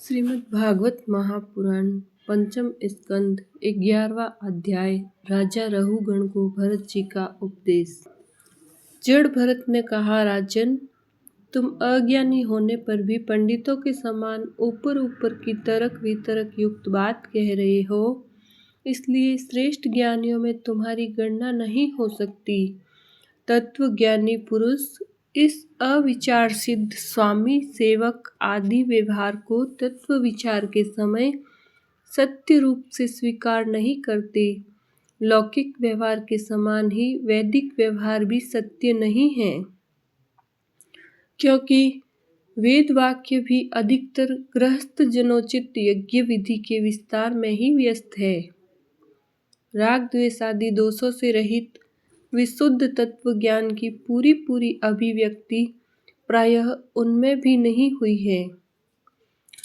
श्रीमद् भागवत महापुराण पंचम स्कंद 11वां अध्याय। राजा रहुगण को भरत जी का उपदेश। जड़ भरत ने कहा, राजन, तुम अज्ञानी होने पर भी पंडितों के समान ऊपर ऊपर की तर्क वितर्क युक्त बात कह रहे हो, इसलिए श्रेष्ठ ज्ञानियों में तुम्हारी गणना नहीं हो सकती। तत्वज्ञानी पुरुष इस अविचार सिद्ध स्वामी सेवक आदि व्यवहार को तत्व विचार के समय सत्य रूप से स्वीकार नहीं करते। लौकिक व्यवहार के समान ही वैदिक व्यवहार भी सत्य नहीं है, क्योंकि वेद वाक्य भी अधिकतर गृहस्थ जनोचित यज्ञ विधि के विस्तार में ही व्यस्त है। राग द्वेष आदि दोषों से रहित विशुद्ध तत्व ज्ञान की पूरी अभिव्यक्ति प्रायः उनमें भी नहीं हुई है,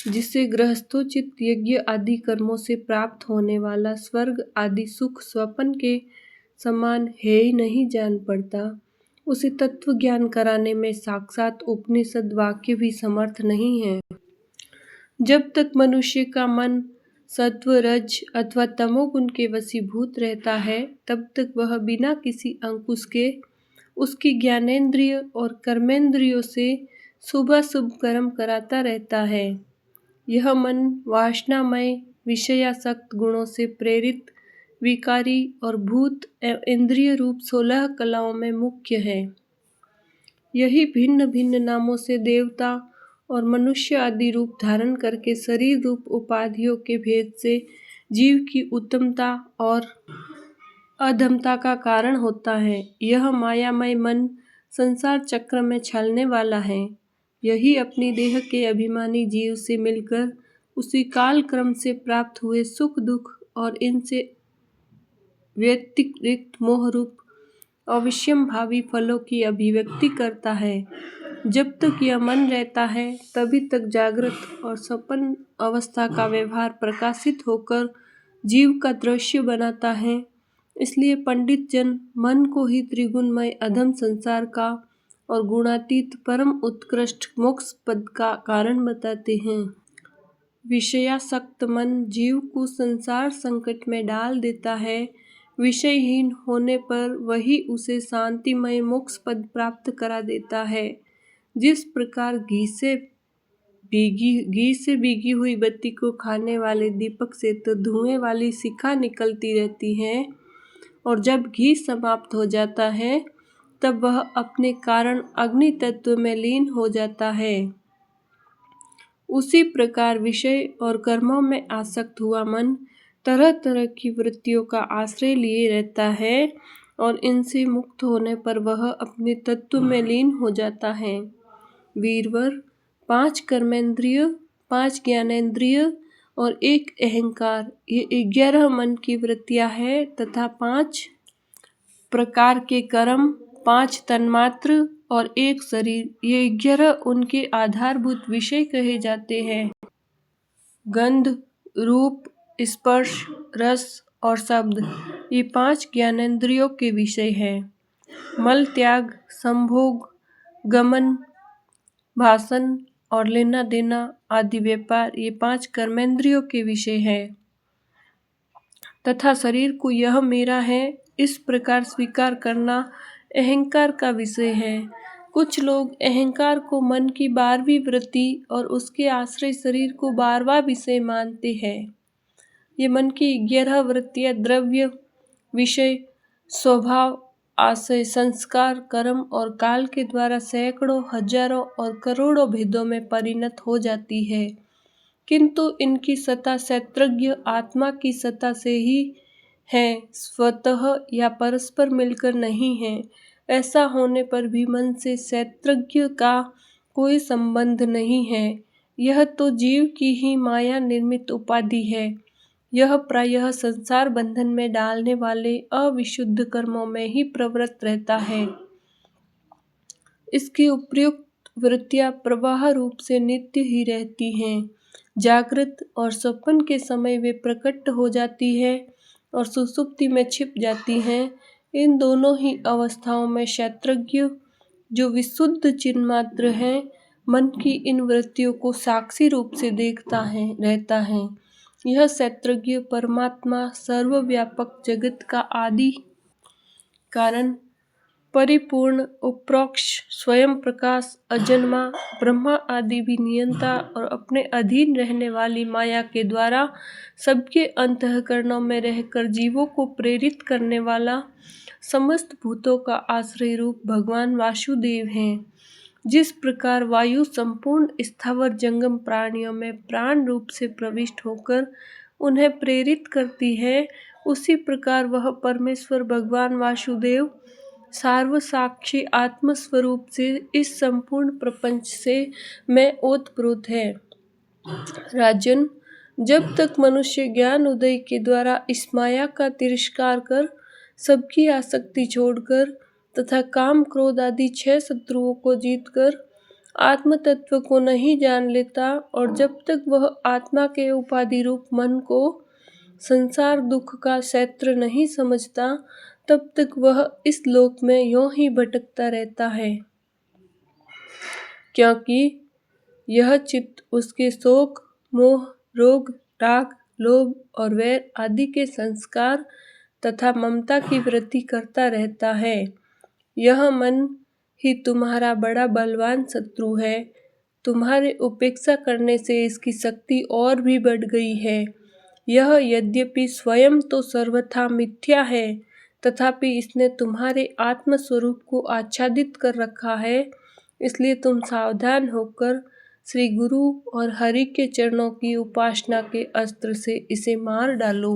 जिसे गृहस्थोचित यज्ञ आदि कर्मों से प्राप्त होने वाला स्वर्ग आदि सुख स्वप्न के समान है ही नहीं जान पड़ता। उसे तत्व ज्ञान कराने में साक्षात उपनिषद वाक्य भी समर्थ नहीं है। जब तक मनुष्य का मन सत्व रज अथवा तमोगुण के वशीभूत रहता है, तब तक वह बिना किसी अंकुश के उसकी ज्ञानेंद्रिय और कर्मेंद्रियों से शुभाशुभ कर्म कराता रहता है। यह मन वासनामय विषयासक्त गुणों से प्रेरित विकारी और भूत इंद्रिय रूप 16 कलाओं में मुख्य है। यही भिन्न भिन्न नामों से देवता और मनुष्य आदि रूप धारण करके शरीर रूप उपाधियों के भेद से जीव की उत्तमता और अधमता का कारण होता है। यह मायामय मन संसार चक्र में छलने वाला है। यही अपनी देह के अभिमानी जीव से मिलकर उसी काल क्रम से प्राप्त हुए सुख दुख और इनसे व्यतिरिक्त मोह रूप अवश्यंभावी फलों की अभिव्यक्ति करता है। जब तक यह मन रहता है, तभी तक जागृत और स्वप्न अवस्था का व्यवहार प्रकाशित होकर जीव का दृश्य बनाता है। इसलिए पंडित जन मन को ही त्रिगुणमय अधम संसार का और गुणातीत परम उत्कृष्ट मोक्ष पद का कारण बताते हैं। विषयासक्त मन जीव को संसार संकट में डाल देता है। विषयहीन होने पर वही उसे शांतिमय मोक्ष पद प्राप्त करा देता है। जिस प्रकार घी से भीगी हुई बत्ती को खाने वाले दीपक से तो धुएं वाली शिखा निकलती रहती है, और जब घी समाप्त हो जाता है तब वह अपने कारण अग्नि तत्व में लीन हो जाता है। उसी प्रकार विषय और कर्मों में आसक्त हुआ मन तरह तरह की वृत्तियों का आश्रय लिए रहता है, और इनसे मुक्त होने पर वह अपने तत्व में लीन हो जाता है। वीरवर, 5 कर्मेंद्रिय, 5 ज्ञानेंद्रिय और 1 अहंकार, ये 11 मन की वृत्तियां हैं, तथा 5 प्रकार के कर्म, 5 तन्मात्र और 1 शरीर, ये 11 उनके आधारभूत विषय कहे जाते हैं। गंध, रूप, स्पर्श, रस और शब्द, ये 5 ज्ञानेंद्रियों के विषय हैं। मल त्याग, संभोग, गमन, भाषण और लेना देना आदि व्यापार, ये 5 कर्मेंद्रियों के विषय हैं। तथा शरीर को यह मेरा है इस प्रकार स्वीकार करना अहंकार का विषय है। कुछ लोग अहंकार को मन की 12वीं वृत्ति और उसके आश्रय शरीर को 12वां विषय मानते हैं। ये मन की 11 वृत्तियां द्रव्य, विषय, स्वभाव, आशय, संस्कार, कर्म और काल के द्वारा सैकड़ों, हजारों और करोड़ों भेदों में परिणत हो जाती है, किंतु इनकी सत्ता क्षेत्रज्ञ आत्मा की सत्ता से ही है, स्वतः या परस्पर मिलकर नहीं है। ऐसा होने पर भी मन से क्षेत्रज्ञ का कोई संबंध नहीं है। यह तो जीव की ही माया निर्मित उपाधि है। यह प्रायः संसार बंधन में डालने वाले अविशुद्ध कर्मों में ही प्रवृत्त रहता है। इसकी उपर्युक्त वृत्तियां प्रवाह रूप से नित्य ही रहती हैं। जागृत और स्वप्न के समय वे प्रकट हो जाती है और सुषुप्ति में छिप जाती हैं। इन दोनों ही अवस्थाओं में क्षेत्रज्ञ, जो विशुद्ध चिन्मात्र हैं, मन की इन वृत्तियों को साक्षी रूप से देखता रहता है। यह क्षेत्रज्ञ परमात्मा सर्वव्यापक जगत का आदि कारण, परिपूर्ण, अपरोक्ष, स्वयं प्रकाश, अजन्मा, ब्रह्मा आदि भी नियंता और अपने अधीन रहने वाली माया के द्वारा सबके अंतःकरणों में रहकर जीवों को प्रेरित करने वाला समस्त भूतों का आश्रय रूप भगवान वासुदेव हैं। जिस प्रकार वायु संपूर्ण स्थावर जंगम प्राणियों में प्राण रूप से प्रविष्ट होकर उन्हें प्रेरित करती है, उसी प्रकार वह परमेश्वर भगवान वासुदेव सार्वसाक्षी आत्मस्वरूप से इस संपूर्ण प्रपंच से में ओतप्रोत है। राजन, जब तक मनुष्य ज्ञान उदय के द्वारा इस माया का तिरस्कार कर सबकी आसक्ति छोड़कर तथा काम क्रोध आदि 6 शत्रुओं को जीतकर आत्म तत्व को नहीं जान लेता और जब तक वह आत्मा के उपाधि रूप मन को संसार दुख का क्षेत्र नहीं समझता, तब तक वह इस लोक में यों ही भटकता रहता है, क्योंकि यह चित्त उसके शोक, मोह, रोग, राग, लोभ और वैर आदि के संस्कार तथा ममता की वृद्धि करता रहता है। यह मन ही तुम्हारा बड़ा बलवान शत्रु है। तुम्हारे उपेक्षा करने से इसकी शक्ति और भी बढ़ गई है। यह यद्यपि स्वयं तो सर्वथा मिथ्या है, तथापि इसने तुम्हारे आत्म स्वरूप को आच्छादित कर रखा है। इसलिए तुम सावधान होकर श्री गुरु और हरि के चरणों की उपासना के अस्त्र से इसे मार डालो।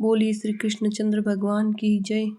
बोलिए श्री कृष्णचंद्र भगवान की जय।